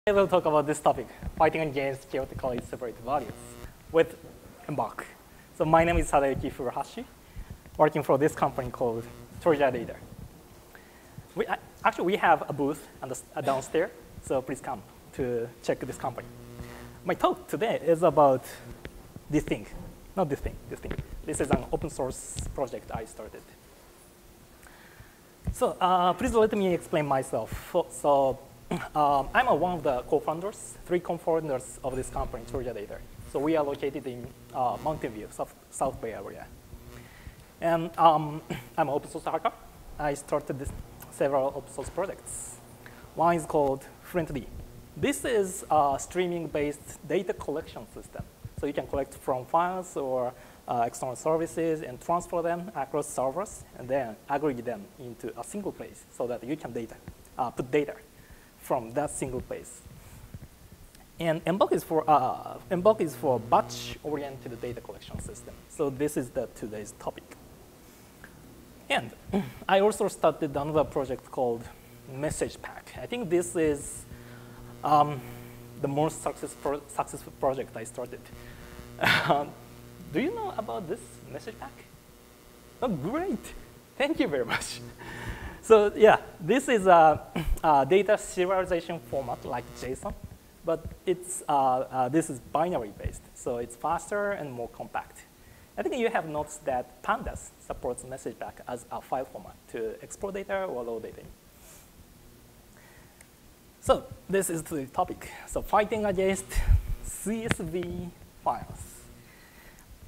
I will talk about this topic, fighting against chaotically separated values with Embulk. So my name is Sadayuki Furuhashi, working for this company called Treasure Data. Actually, we have a booth downstairs, so please come to check this company. My talk today is about this thing, not this thing, this thing. This is an open source project I started. So please let me explain myself. So I'm one of the co-founders, 3 co-founders of this company, Treasure Data. So we are located in Mountain View, South Bay Area. And I'm an open source hacker. I started several open source projects. One is called Friendly. This is a streaming-based data collection system. So you can collect from files or external services and transfer them across servers and then aggregate them into a single place so that you can put data from that single place. And Embulk is for batch-oriented data collection system. So this is today's topic. And I also started another project called Message Pack. I think this is the most successful project I started. Do you know about this Message Pack? Oh, great. Thank you very much. So yeah, this is a data serialization format like JSON, but this is binary based, so it's faster and more compact. I think you have noticed that Pandas supports Message Pack as a file format to export data or load data. So this is the topic. So fighting against CSV files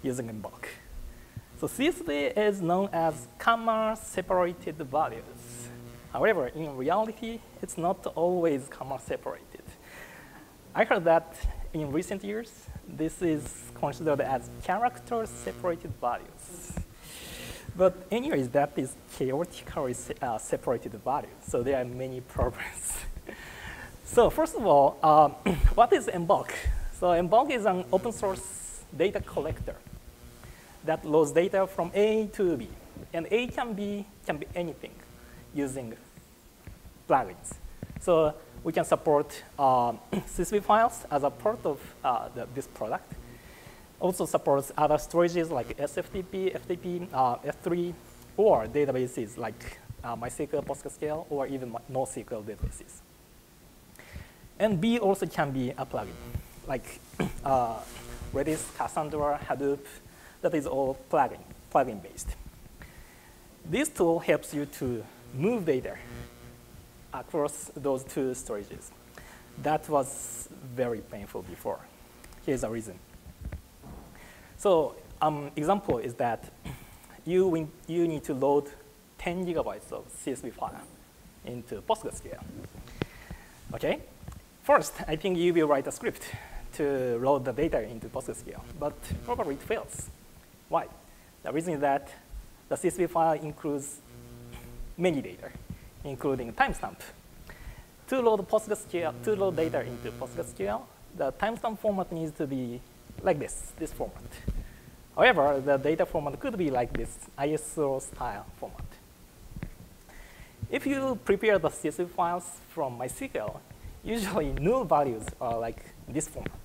using Embulk. So CSV is known as comma-separated values. However, in reality, it's not always comma-separated. I heard that in recent years, this is considered as character-separated values. But anyways, that is chaotically separated values, so there are many problems. So first of all, what is Embulk? So Embulk is an open source data collector that loads data from A to B. And A can be anything using plugins. So we can support CSV files as a part of this product. Also supports other storages like SFTP, FTP, S3, or databases like MySQL, PostgreSQL, or even NoSQL databases. And B also can be a plugin, like Redis, Cassandra, Hadoop. That is all plugin-based. This tool helps you to move data across those 2 storages. That was very painful before. Here's a reason. So example is that you need to load 10 gigabytes of CSV file into PostgreSQL. Okay? First, I think you will write a script to load the data into PostgreSQL, but probably it fails. Why? The reason is that the CSV file includes many data, including timestamp. To load data into PostgreSQL, the timestamp format needs to be like this format. However, the data format could be like this ISO style format. If you prepare the CSV files from MySQL, usually null values are like this format.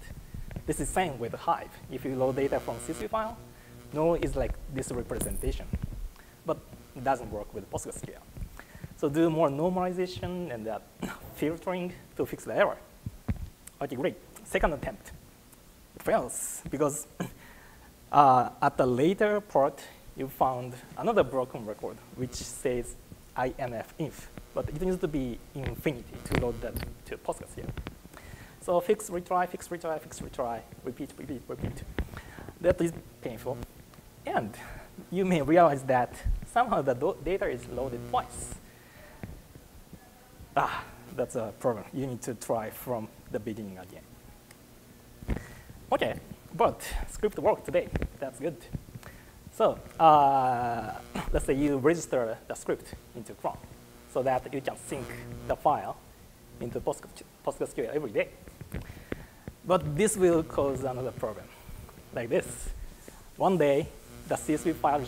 This is same with Hive. If you load data from CSV file, null is like this representation. But it doesn't work with PostgreSQL. So do more normalization and filtering to fix the error. OK, great. Second attempt fails because at the later part, you found another broken record, which says INF, but it needs to be infinity to load that to PostgreSQL. So fix, retry, fix, retry, fix, retry, repeat, repeat, repeat. That is painful. And you may realize that somehow the data is loaded twice. That's a problem. You need to try from the beginning again. OK, but script worked today. That's good. So let's say you register the script into Chrome so that you can sync the file into PostgreSQL every day. But this will cause another problem, like this. One day, the CSV file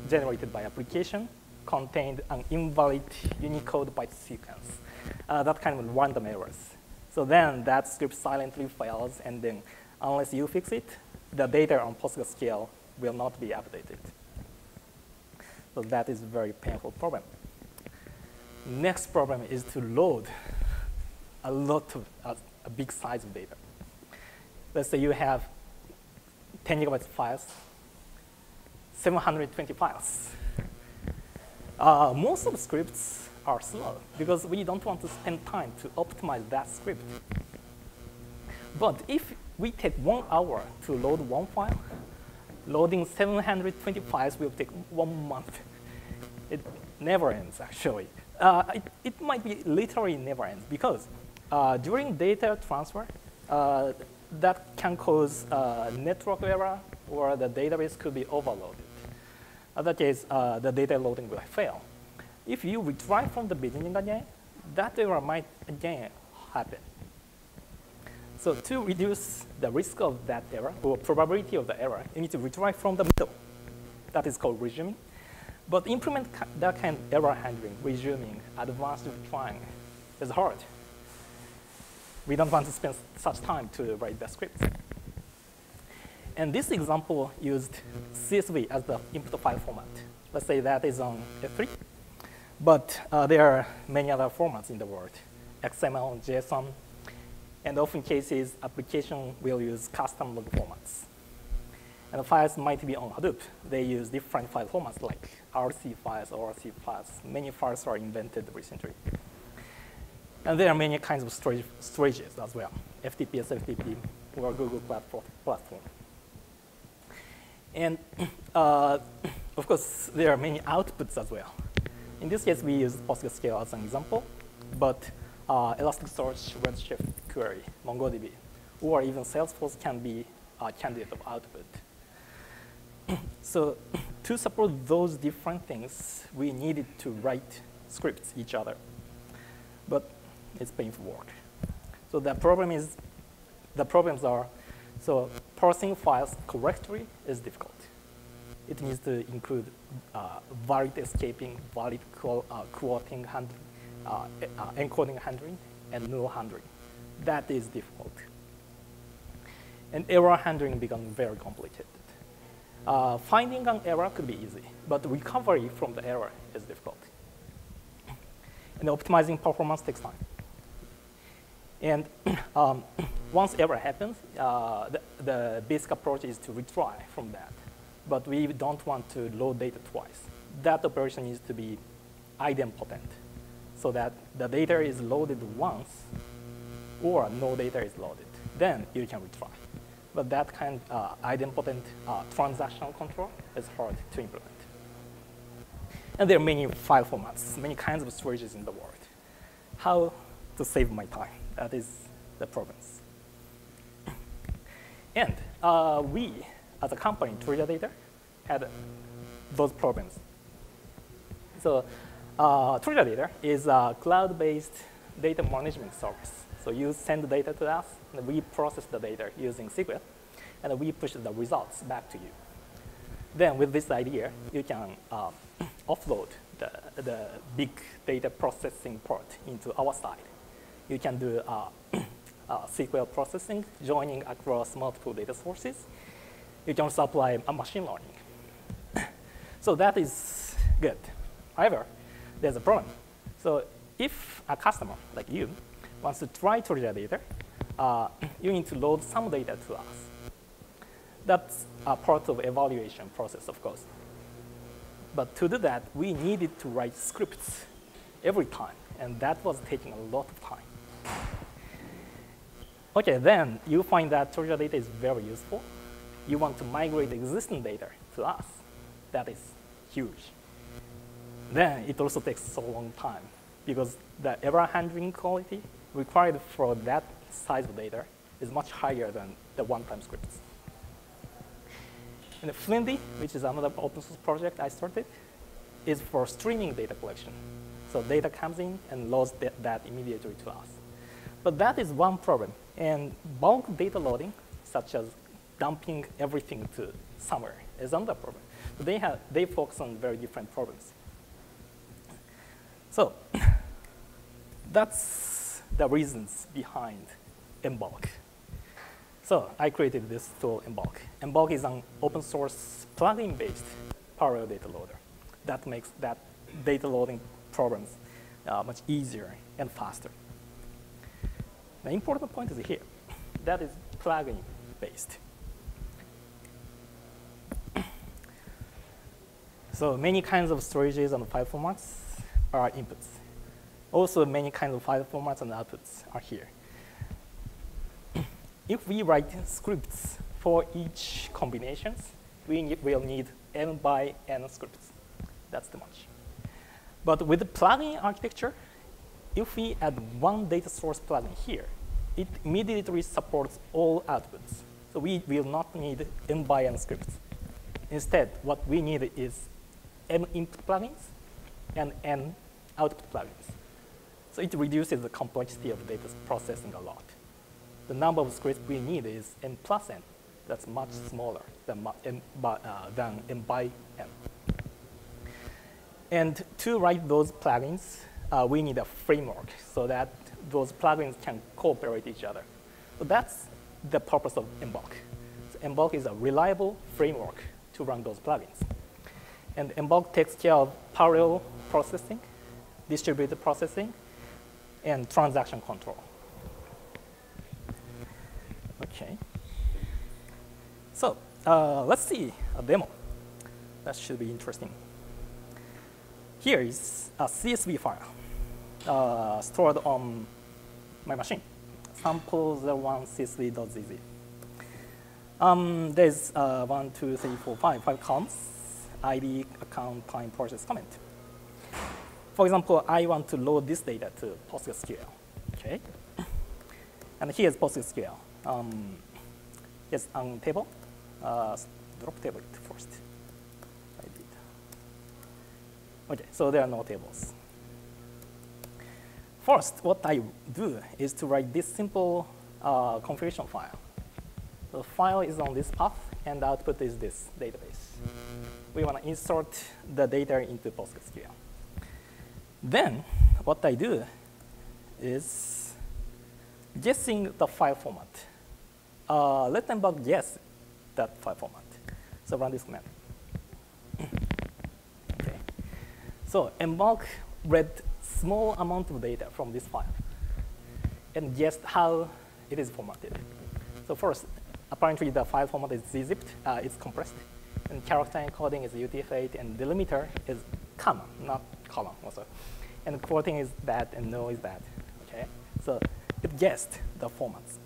generated by application contained an invalid Unicode byte sequence. That kind of random errors. So then that script silently fails, and then unless you fix it, the data on PostgreSQL will not be updated. So that is a very painful problem. Next problem is to load a lot of a big size of data. Let's say you have 10 gigabytes files, 720 files. Most of the scripts are slow because we don't want to spend time to optimize that script. But if we take 1 hour to load one file, loading 720 files will take 1 month. It never ends, actually. It might be literally never ends because during data transfer, that can cause network error or the database could be overloaded. In that case, the data loading will fail. If you retry from the beginning again, that error might again happen. So to reduce the risk of that error, or probability of the error, you need to retry from the middle. That is called resuming. But implement that kind of error handling, resuming, advanced retrying, is hard. We don't want to spend such time to write the script. And this example used CSV as the input file format. Let's say that is on F3. But there are many other formats in the world, XML, JSON, and often cases, application will use custom log formats. And the files might be on Hadoop. They use different file formats like RC files, ORC files. Many files are invented recently. And there are many kinds of storages as well, FTP, SFTP, or Google platform. And of course, there are many outputs as well. In this case, we use PostgreSQL as an example, but Elasticsearch, Redshift query, MongoDB, or even Salesforce can be a candidate of output. So to support those different things, we needed to write scripts each other. But it's painful work. So the problems are, so parsing files correctly is difficult. It needs to include valid escaping, valid quoting handling, encoding handling, and null handling. That is difficult. And error handling becomes very complicated. Finding an error could be easy, but recovery from the error is difficult. And optimizing performance takes time. And once error happens, the basic approach is to retry from that. But we don't want to load data twice. That operation needs to be idempotent, so that the data is loaded once, or no data is loaded. Then you can retry. But that kind of idempotent transactional control is hard to implement. And there are many file formats, many kinds of storages in the world. How to save my time? That is the problems. And we, as a company, Teradata, had those problems. So Teradata is a cloud-based data management service. So you send the data to us, and we process the data using SQL, and we push the results back to you. Then with this idea, you can offload the big data processing part into our side. You can do SQL processing, joining across multiple data sources. You can also apply a machine learning. So that is good. However, there's a problem. So if a customer, like you, wants to try Teradata, you need to load some data to us. That's a part of evaluation process, of course. But to do that, we needed to write scripts every time, and that was taking a lot of time. OK, then you find that Teradata is very useful. You want to migrate existing data to us. That is huge. Then it also takes so long time, because the error handling quality required for that size of data is much higher than the one-time scripts. And Flindy, which is another open source project I started, is for streaming data collection. So data comes in and loads that immediately to us. But that is one problem. And bulk data loading, such as dumping everything to somewhere, is another problem. So they focus on very different problems. So that's the reasons behind Embulk. So I created this tool, Embulk. Embulk is an open source plugin-based parallel data loader that makes that data loading problems much easier and faster. The important point is here. That is plugin-based. So many kinds of storages and file formats are inputs. Also, many kinds of file formats and outputs are here. If we write scripts for each combinations, we will need n by n scripts. That's too much. But with the plugin architecture, if we add one data source plugin here, it immediately supports all outputs. So we will not need n by n scripts. Instead, what we need is n input plugins and n output plugins. So it reduces the complexity of data processing a lot. The number of scripts we need is n plus n. That's much smaller than n by n. And to write those plugins, we need a framework so that those plugins can cooperate with each other. So that's the purpose of Embulk. So Embulk is a reliable framework to run those plugins. And Embulk takes care of parallel processing, distributed processing, and transaction control. Okay. So let's see a demo. That should be interesting. Here is a CSV file stored on my machine, sample01 csv.zz. There's 1, 2, 3, 4, 5 columns: ID, account, time, process, comment. For example, I want to load this data to PostgreSQL. Okay, and here's PostgreSQL. Yes, on table. Drop table first. I did. Okay, so there are no tables. First, what I do is to write this simple configuration file. The file is on this path, and the output is this database. We want to insert the data into PostgreSQL. Then, what I do is guessing the file format. Let Embulk guess that file format. So run this command. Okay. So Embulk read small amount of data from this file and guessed how it is formatted. So first, apparently the file format is zipped, it's compressed, and character encoding is UTF-8, and delimiter is comma, not column also. And quoting is bad, and no is bad. Okay. So it guessed the formats.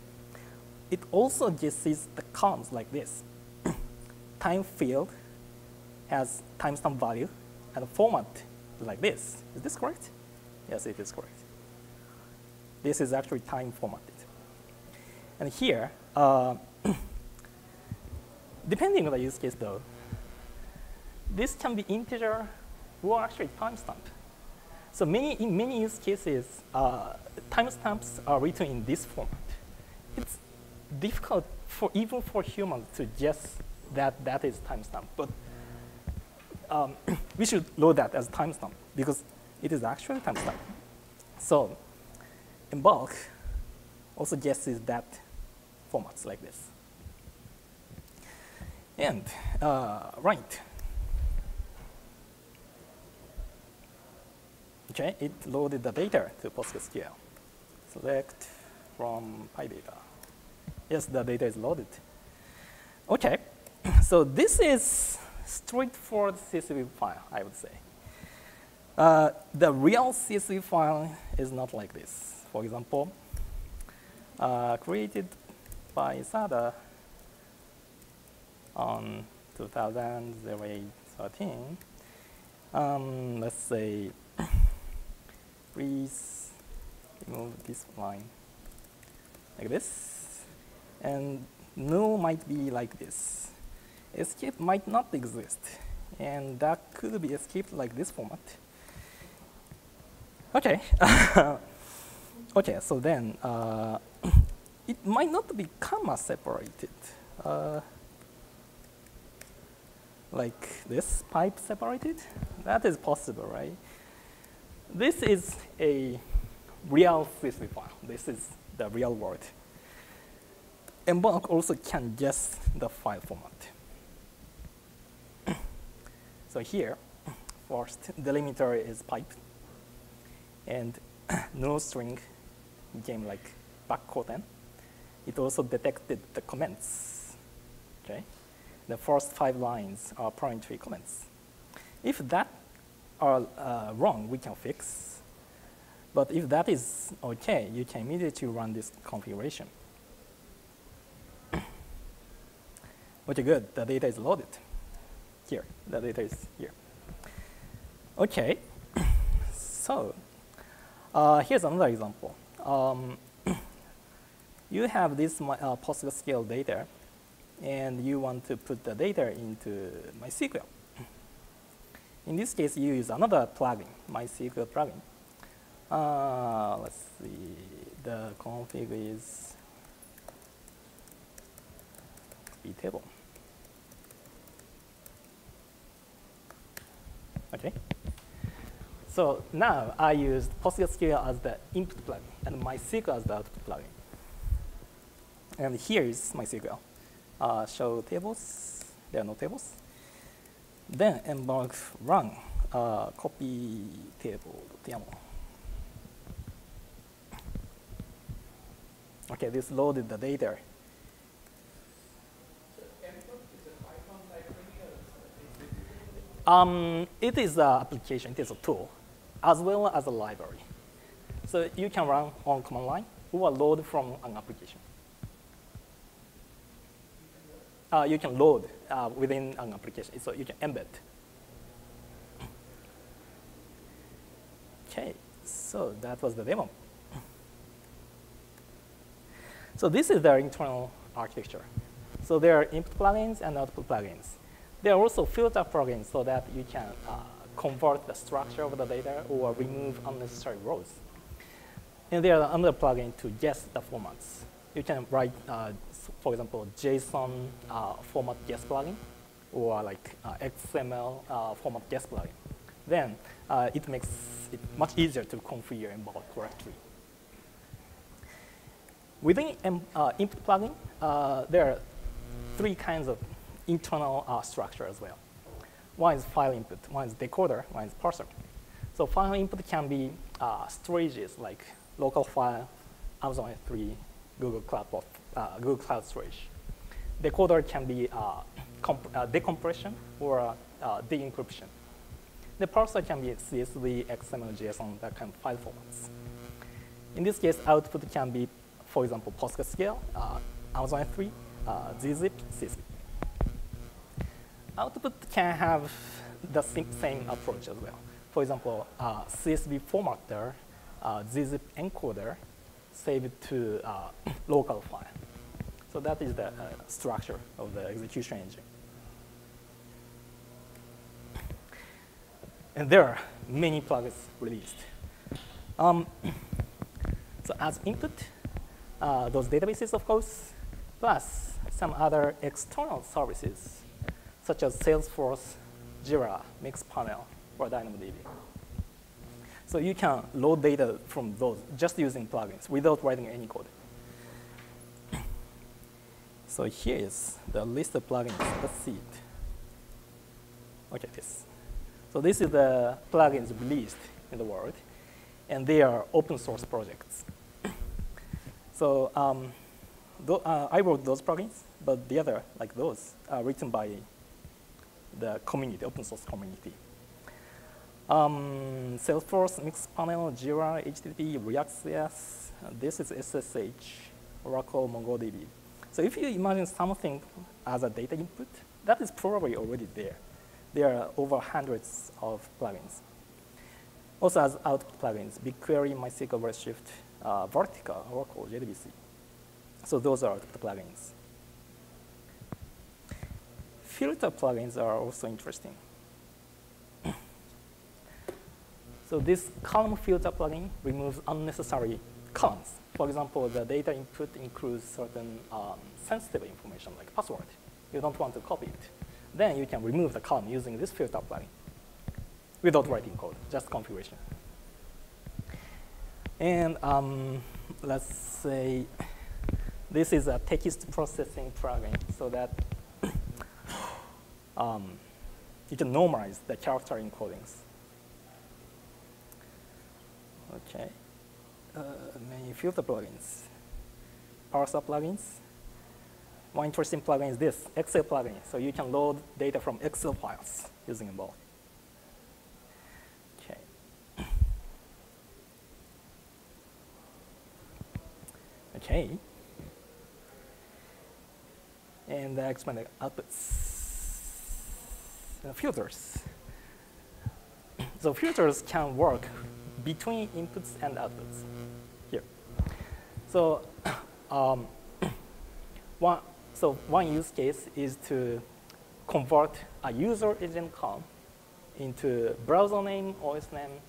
It also guesses the columns like this. Time field has timestamp value, and the format like this. Is this correct? Yes, it is correct. This is actually time formatted. And here, depending on the use case though, this can be integer or actually timestamp. So in many use cases, timestamps are written in this format. It's difficult even for humans to guess that that is timestamp, but we should load that as timestamp because it is actually timestamp. So Embulk also guesses that formats like this. And right. Okay, it loaded the data to PostgreSQL. Select from PyData. Yes, the data is loaded. Okay, so this is straightforward CSV file, I would say. The real CSV file is not like this. For example, created by Sada on 2008-13. Let's say, please remove this line like this. And null might be like this. Escape might not exist. And that could be escaped like this format. Okay. Okay, so then it might not be comma separated. Like this, pipe separated. That is possible, right? This is a real CSV file. This is the real world. Embulk also can guess the file format. So here, first delimiter is pipe, and no string became like backquote. It also detected the comments. Okay, the first 5 lines are parent tree comments. If that are wrong, we can fix. But if that is okay, you can immediately run this configuration. Okay, good. The data is loaded. Here, the data is here. Okay, so here's another example. You have this PostgreSQL data, and you want to put the data into MySQL. In this case, you use another plugin, MySQL plugin. Let's see, the config is table. Okay. So now I used PostgreSQL as the input plugin and MySQL as the output plugin. And here is MySQL. Show tables. There are no tables. Then Embulk run copy table.yaml. Okay, this loaded the data. It is an application, it is a tool, as well as a library. So you can run on command line or load from an application. You can load within an application, so you can embed. Okay, so that was the demo. So this is their internal architecture. So there are input plugins and output plugins. There are also filter plugins so that you can convert the structure of the data or remove unnecessary rows. And there are another plugin to guess the formats. You can write, for example, JSON format guess plugin or like XML format guess plugin. Then it makes it much easier to configure Embulk correctly. Within input plugin, there are 3 kinds of internal structure as well. One is file input, one is decoder, one is parser. So file input can be storages like local file, Amazon S3, Google Cloud Storage. Decoder can be decompression or de-encryption. The parser can be CSV, XML, JSON, that kind of file formats. In this case, output can be, for example, PostgreSQL, Amazon S3, gzip, CSV. Output can have the same approach as well. For example, CSV formatter, gzip encoder, save it to local file. So that is the structure of the execution engine. And there are many plugins released. So as input, those databases, of course, plus some other external services, such as Salesforce, Jira, Mixpanel, or DynamoDB. So you can load data from those just using plugins without writing any code. So here is the list of plugins. Let's see it. Okay, this. So this is the plugins released in the world, and they are open source projects. So I wrote those plugins, but the other, like those, are written by the community, open source community. Salesforce, Mixpanel, Jira, HTTP, React.js, this is SSH, Oracle, MongoDB. So if you imagine something as a data input, that is probably already there. There are over hundreds of plugins. Also as output plugins, BigQuery, MySQL Redshift, Vertica, Oracle, JDBC. So those are output plugins. Filter plugins are also interesting. So this column filter plugin removes unnecessary columns. For example, the data input includes certain sensitive information like password. You don't want to copy it. Then you can remove the column using this filter plugin without writing code, just configuration. And let's say this is a text processing plugin so that you can normalize the character encodings. Okay. Many filter plugins. Parser plugins. One interesting plugin is this, Excel plugin. So you can load data from Excel files using Embulk. Okay. Okay. And I explain the outputs. Filters. So filters can work between inputs and outputs here. So one use case is to convert a user agent column into browser name, OS name,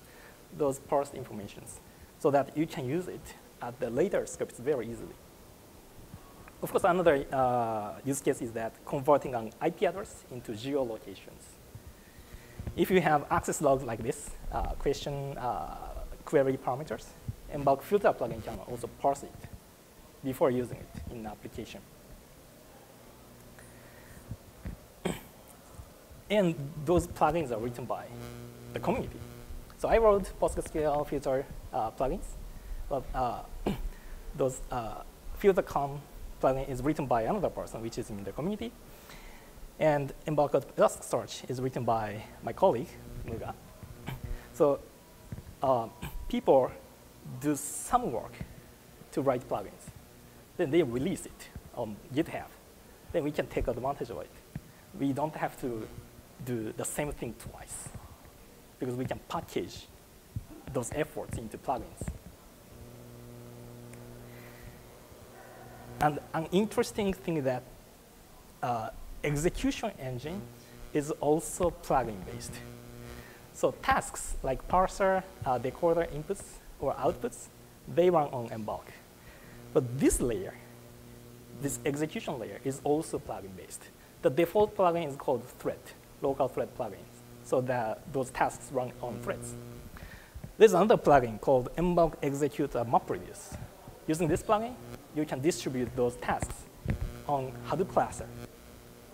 those parsed informations, so that you can use it at the later scripts very easily. Of course, another use case is that converting an IP address into geolocations. If you have access logs like this, question query parameters, Embulk filter plugin can also parse it before using it in the application. And those plugins are written by the community. So I wrote PostgreSQL filter plugins. But those filter column plugin is written by another person, which is in the community. And Embulk Elasticsearch is written by my colleague, Muga. So people do some work to write plugins. Then they release it on GitHub. Then we can take advantage of it. We don't have to do the same thing twice, because we can package those efforts into plugins. And an interesting thing that execution engine is also plugin-based. So tasks like parser, decoder inputs or outputs, they run on Embulk. But this layer, this execution layer, is also plugin-based. The default plugin is called thread, local thread plugins, so that those tasks run on threads. There's another plugin called Embulk Executor MapReduce. Using this plugin, you can distribute those tasks on Hadoop cluster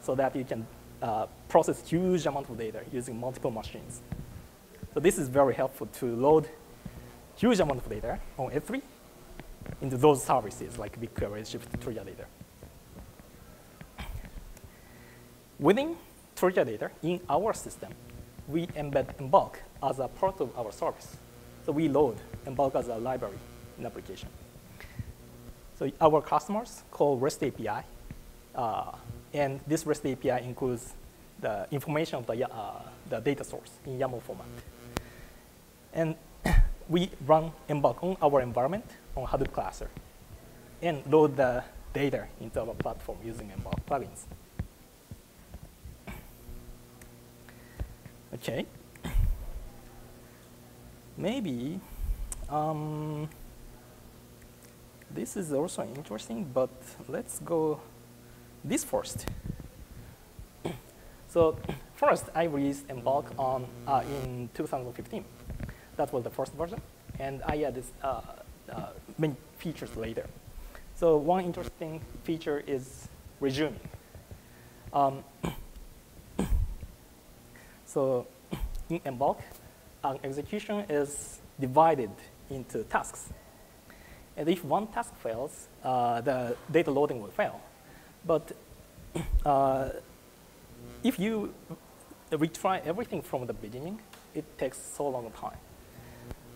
so that you can process huge amount of data using multiple machines. So this is very helpful to load huge amount of data on S3 into those services like BigQuery, Redshift, Teradata. Within Teradata, in our system, we embed Embulk as a part of our service. So we load Embulk as a library in application. So our customers call REST API, and this REST API includes the information of the data source in YAML format. And we run Embulk on our environment on Hadoop cluster and load the data into our platform using Embulk plugins. Okay. Maybe this is also interesting, but let's go this first. So first, I released Embulk in 2015. That was the first version, and I added many features later. So one interesting feature is resuming. So in Embulk, execution is divided into tasks. And if one task fails, the data loading will fail. But if you retry everything from the beginning, it takes so long time.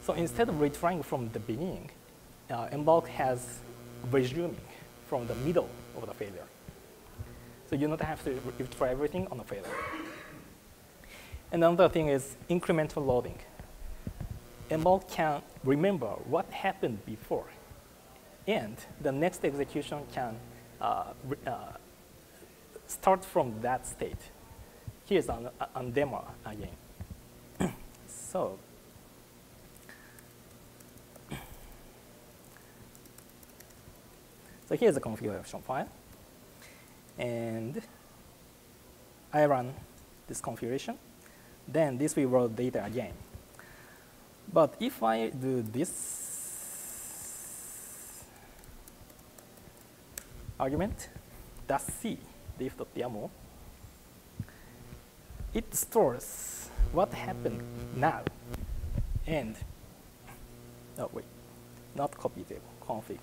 So instead of retrying from the beginning, Embulk has resuming from the middle of the failure. So you don't have to retry everything on the failure. And another thing is incremental loading. Embulk can remember what happened before, and the next execution can start from that state. Here's a demo again. So here's a configuration file, and I run this configuration. Then this will load data again. But if I do this, argument, .c, diff.yaml, it stores what happened now, and, oh wait, not copy table, config.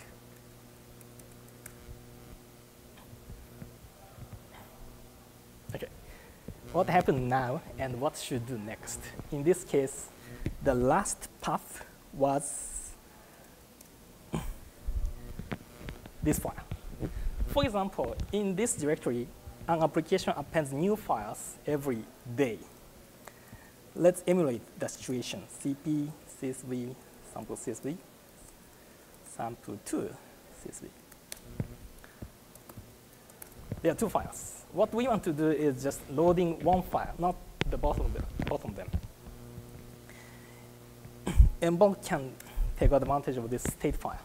Okay, what happened now and what should do next. In this case, the last path was this file. For example, in this directory, an application appends new files every day. Let's emulate the situation. CP, CSV, sample CSV, sample2 CSV. There are two files. What we want to do is just loading one file, not the both of them. Embulk can take advantage of this state file.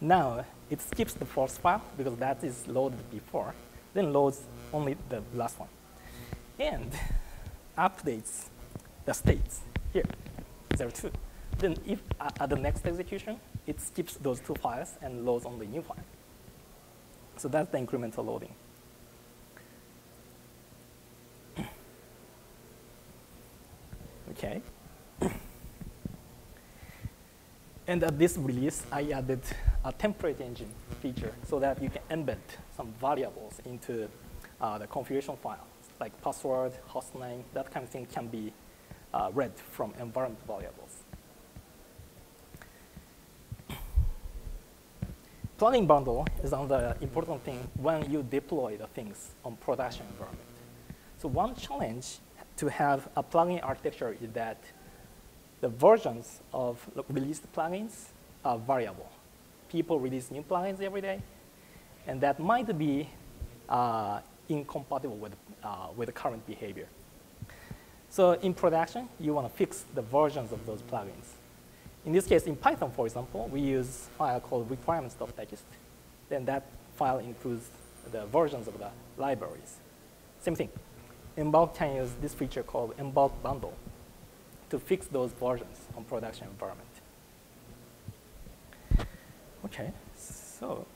Now, it skips the first file because that is loaded before, then loads only the last one, and updates the states here, 02. Then if at the next execution, it skips those two files and loads only new file. So that's the incremental loading. Okay. And at this release, I added a template engine feature so that you can embed some variables into the configuration file, like password, hostname, that kind of thing can be read from environment variables. Plugin bundle is another important thing when you deploy the things on production environment. So one challenge to have a plugin architecture is that the versions of released plugins are variable. People release new plugins every day, and that might be incompatible with the current behavior. So in production, you want to fix the versions of those plugins. In this case, in Python, for example, we use a file called requirements.txt. Then that file includes the versions of the libraries. Same thing. Embulk can use this feature called Embulk bundle to fix those versions on production environment. Okay, so,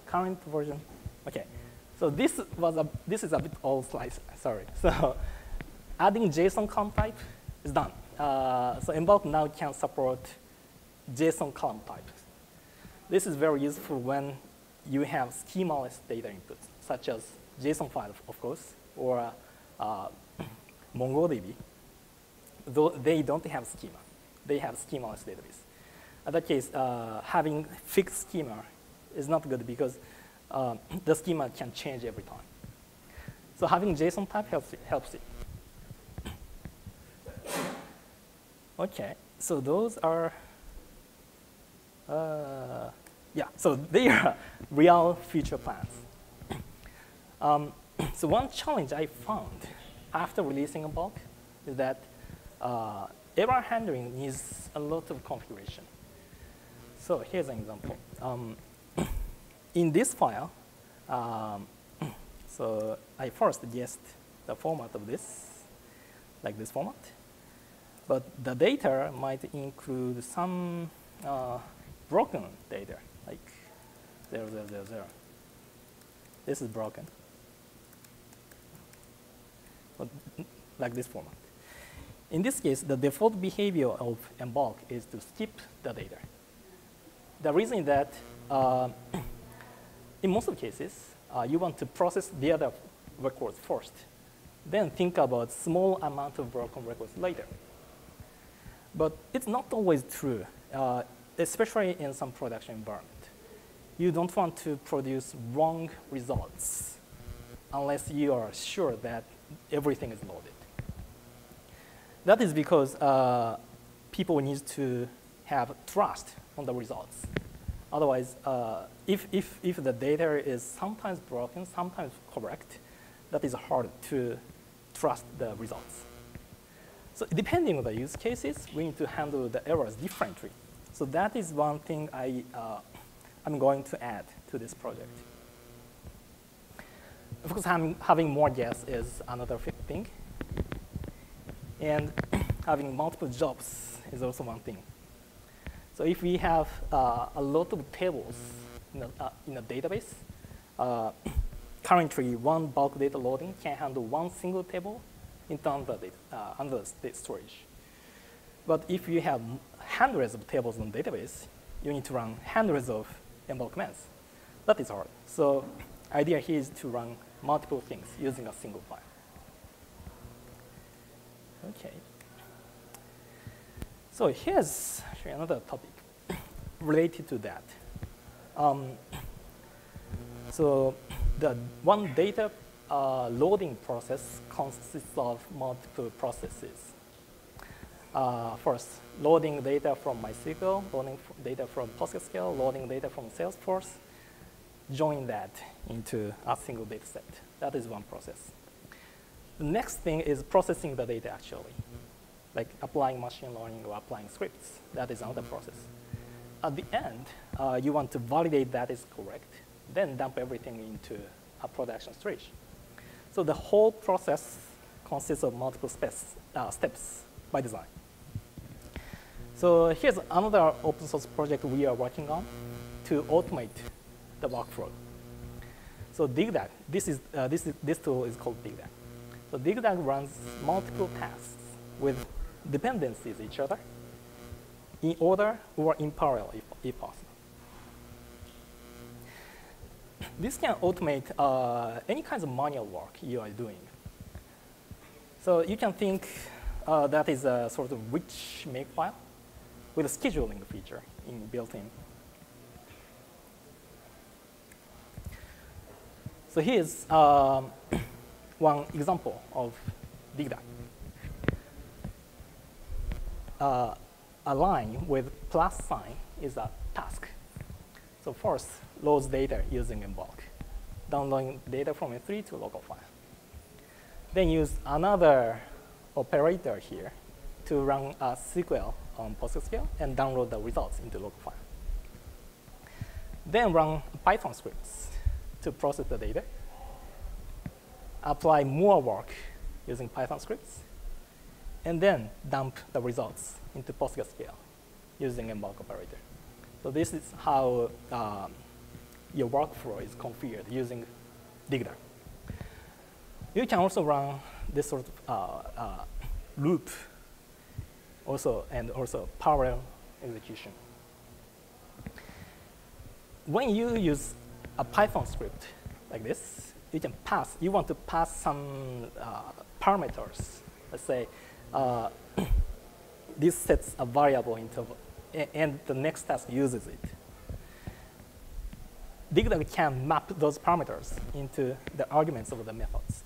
current version. Okay, so this is a bit old slice. Sorry. So, adding JSON column type is done. So Embulk now can support JSON column types. This is very useful when you have schemaless data inputs, such as JSON file, of course, or MongoDB. Though they don't have schema. They have schemaless database. In that case, having fixed schema is not good because the schema can change every time. So having JSON type helps it. Okay, so those are, yeah, so they are real future plans. So one challenge I found after releasing Embulk is that error handling needs a lot of configuration. So here's an example. In this file, so I first guessed the format of this, like this format. But the data might include some broken data, like 0, 0, 0, 0. This is broken, but like this format. In this case, the default behavior of Embulk is to skip the data. The reason is that in most of the cases, you want to process the other records first, then think about small amount of broken records later. But it's not always true, especially in some production environment. You don't want to produce wrong results unless you are sure that everything is loaded. That is because people need to have trust on the results. Otherwise, if the data is sometimes broken, sometimes correct, that is hard to trust the results. So depending on the use cases, we need to handle the errors differently. So that is one thing I'm going to add to this project. Of course, having more guests is another thing. And having multiple jobs is also one thing. So if we have a lot of tables in a database, currently one bulk data loading can handle one single table into another state storage. But if you have hundreds of tables in the database, you need to run hundreds of Embulk commands. That is hard. So idea here is to run multiple things using a single file. Okay. So here's actually another topic related to that. So the one data loading process consists of multiple processes. First, loading data from MySQL, loading data from PostgreSQL, loading data from Salesforce, join that into a single data set. That is one process. The next thing is processing the data actually, like applying machine learning or applying scripts. That is another process. At the end, you want to validate that is correct, then dump everything into a production storage. So the whole process consists of multiple steps by design. So here's another open source project we are working on to automate the workflow. So DigDag, this tool is called DigDag. So DigDag runs multiple tasks with dependencies each other in order or in parallel if possible. This can automate any kinds of manual work you are doing. So you can think that is a sort of rich makefile with a scheduling feature built in. So here's one example of DigDag. A line with plus sign is a task. So first, loads data using Embulk, downloading data from S3 to local file. Then use another operator here to run a SQL on PostgreSQL and download the results into local file. Then run Python scripts to process the data, apply more work using Python scripts, and then dump the results into PostgreSQL using Embulk operator. So this is how your workflow is configured using DigDag. You can also run this sort of loop and also parallel execution. When you use a Python script like this, you want to pass some parameters. Let's say this sets a variable into, and the next task uses it. DigDag can map those parameters into the arguments of the methods.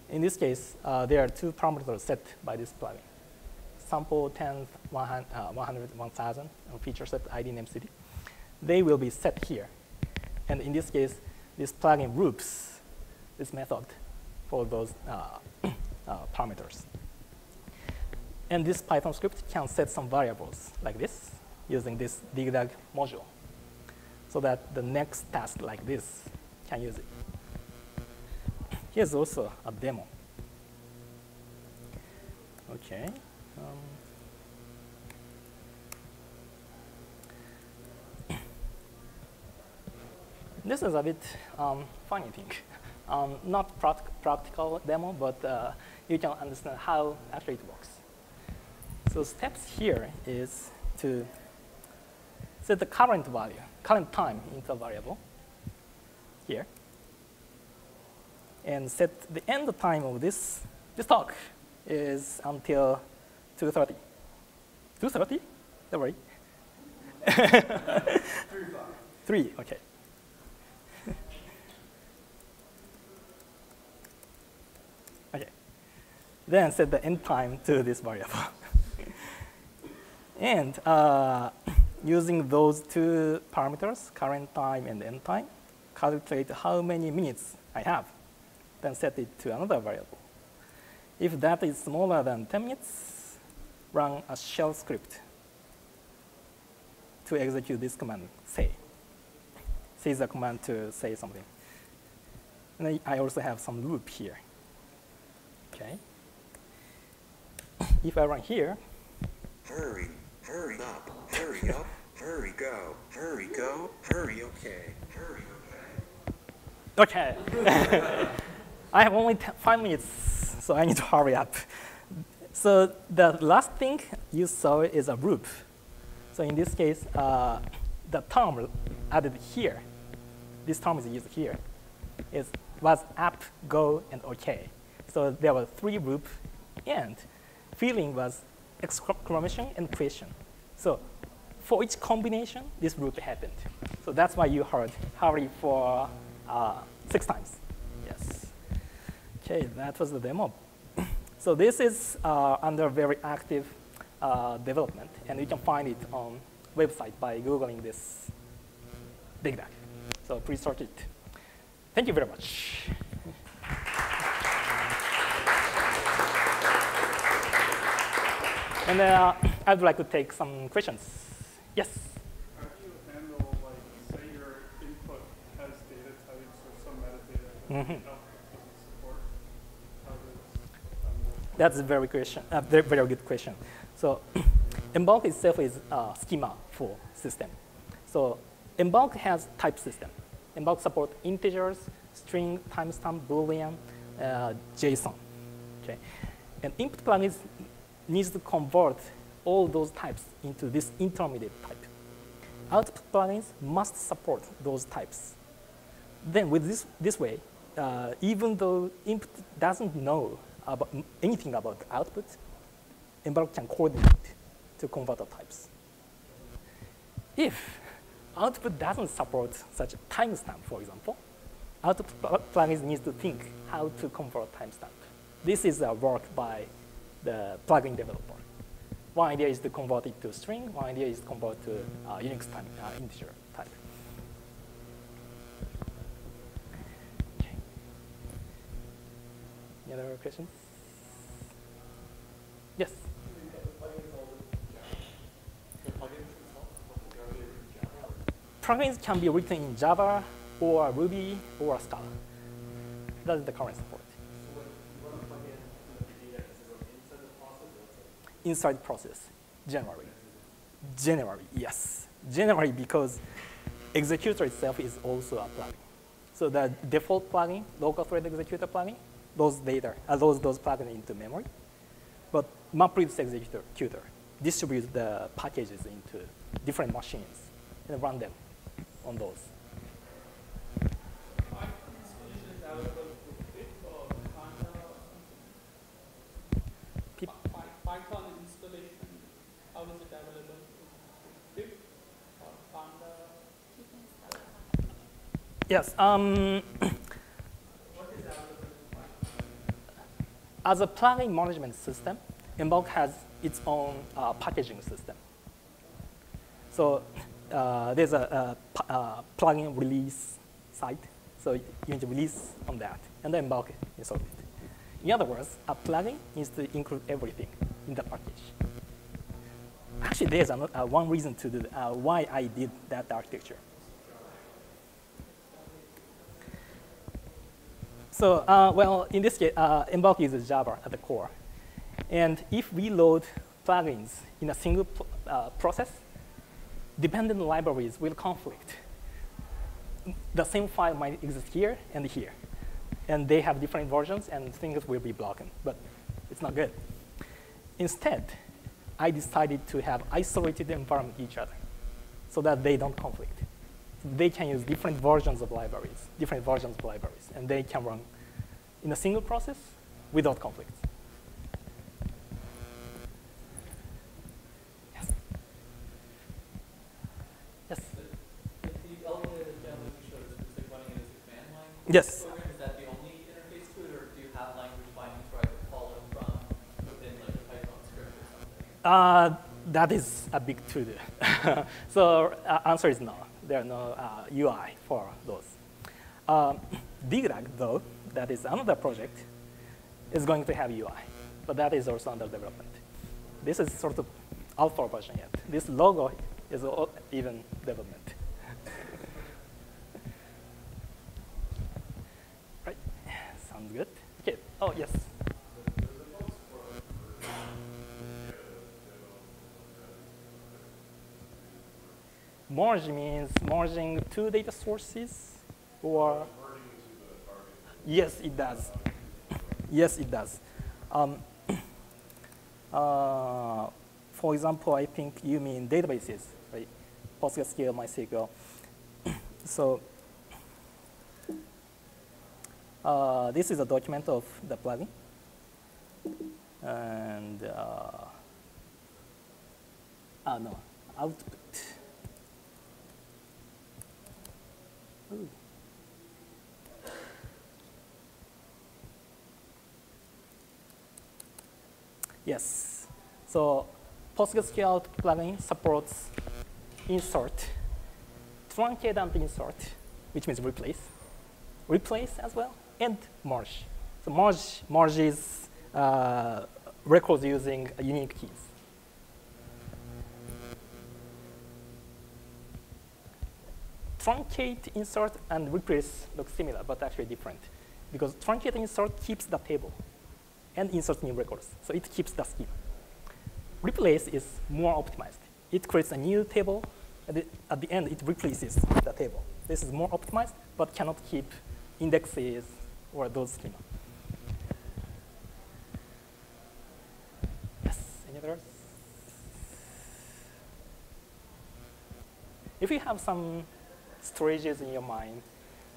In this case, there are two parameters set by this plugin. Sample 10, 100, 1000, and feature set ID name city. They will be set here. And in this case, this plugin groups this method for those parameters. And this Python script can set some variables like this using this DigDag module so that the next task like this can use it. Here's also a demo. Okay. This is a bit funny thing. Not practical demo, but you can understand how actually it works. So steps here is to set the current time into a variable here, and set the end time of this talk is until 2:30. 2:30? Don't worry. 3, okay. Okay. Then set the end time to this variable. And using those two parameters, current time and end time, calculate how many minutes I have, then set it to another variable. If that is smaller than 10 minutes, run a shell script to execute this command, say. Say is a command to say something. And I also have some loop here. Okay. If I run here, hurry, hurry up, hurry up, hurry go, hurry okay, hurry okay. Okay. I have only 5 minutes, so I need to hurry up. So the last thing you saw is a loop. So in this case, the term added here, this term is used here, was app, go, and OK. So there were 3 loops, and filling was exclamation and question. So for each combination, this loop happened. So that's why you heard hurry for 6 times. Yes. OK, that was the demo. So this is under very active development, and you can find it on website by Googling this big DAG. So please search it. Thank you very much. And I'd like to take some questions. Yes? How do you handle, like, say your input has data types or some metadata that the output doesn't support? How does That's a very good question. So Embulk itself is a schema for system. So Embulk has type system. Embulk supports integers, string, timestamp, Boolean, JSON. Okay? And input plugins needs to convert all those types into this intermediate type. Output plugins must support those types. Then with this way, even though input doesn't know anything about the output, Embulk can coordinate to convert the types. If output doesn't support such a timestamp, for example, output plugins need to think how to convert timestamp. This is a work by the plugin developer. One idea is to convert it to string. One idea is to convert to Unix type, integer type. Okay. Any other questions? Yes? Plugins can be written in Java or Ruby or Scala. That is the current support. Inside process, generally. Generally, yes. Generally, because executor itself is also a plugin. So the default plugin, local thread executor plugin, those plugins into memory. But MapReduce executor distributes the packages into different machines and run them on those. Python installation, how is it available? Pip or Panda? Yes. What is available in Python? As a plugin management system, Embulk has its own packaging system. So there's a plugin release site. So you need to release on that, and then Embulk install it. In other words, a plugin needs to include everything in the package. Actually, there's one reason to do why I did that architecture. So, well, in this case, Embulk uses Java at the core. And if we load plugins in a single process, dependent libraries will conflict. The same file might exist here and here. And they have different versions, and things will be broken. But it's not good. Instead, I decided to have isolated environment each other so that they don't conflict. So they can use different versions of libraries, and they can run in a single process without conflict. Yes? Yes? The element that you showed us was like running it as a command line. Yes. Program, is that the only interface to it, or do you have language bindings where I could follow from within like a Python script or something? That is a big to-do. So answer is no. There are no UI for those. DigDag, though, that is another project, is going to have UI. But that is also under development. This is sort of alpha version yet. This logo is even development. Right, sounds good. Okay, oh, yes. merge means merging two data sources, or yes, it does. Yes, it does. For example, I think you mean databases, right? PostgreSQL, MySQL. So this is a document of the plugin. And no, output. Ooh. Yes. So PostgreSQL plugin supports insert, truncate and insert, which means replace as well, and merge. So merges records using unique keys. Truncate, insert, and replace look similar, but actually different. Because truncate and insert keeps the table and inserts new records. So it keeps the schema. Replace is more optimized. It creates a new table, and at the end, it replaces the table. This is more optimized, but cannot keep indexes or those schema. Yes, any others? If you have some storages in your mind,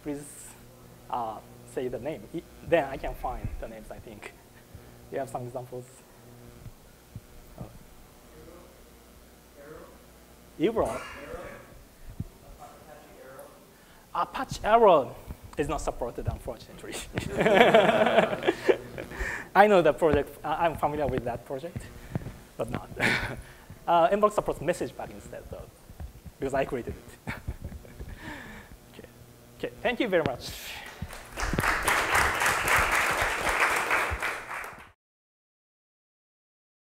please say the name. Then I can find the names, I think. You have some examples? Arrow. Apache Arrow is not supported, unfortunately. I know the project. I'm familiar with that project, but not. Embulk supports message pack instead, though, because I created it. Okay. Thank you very much.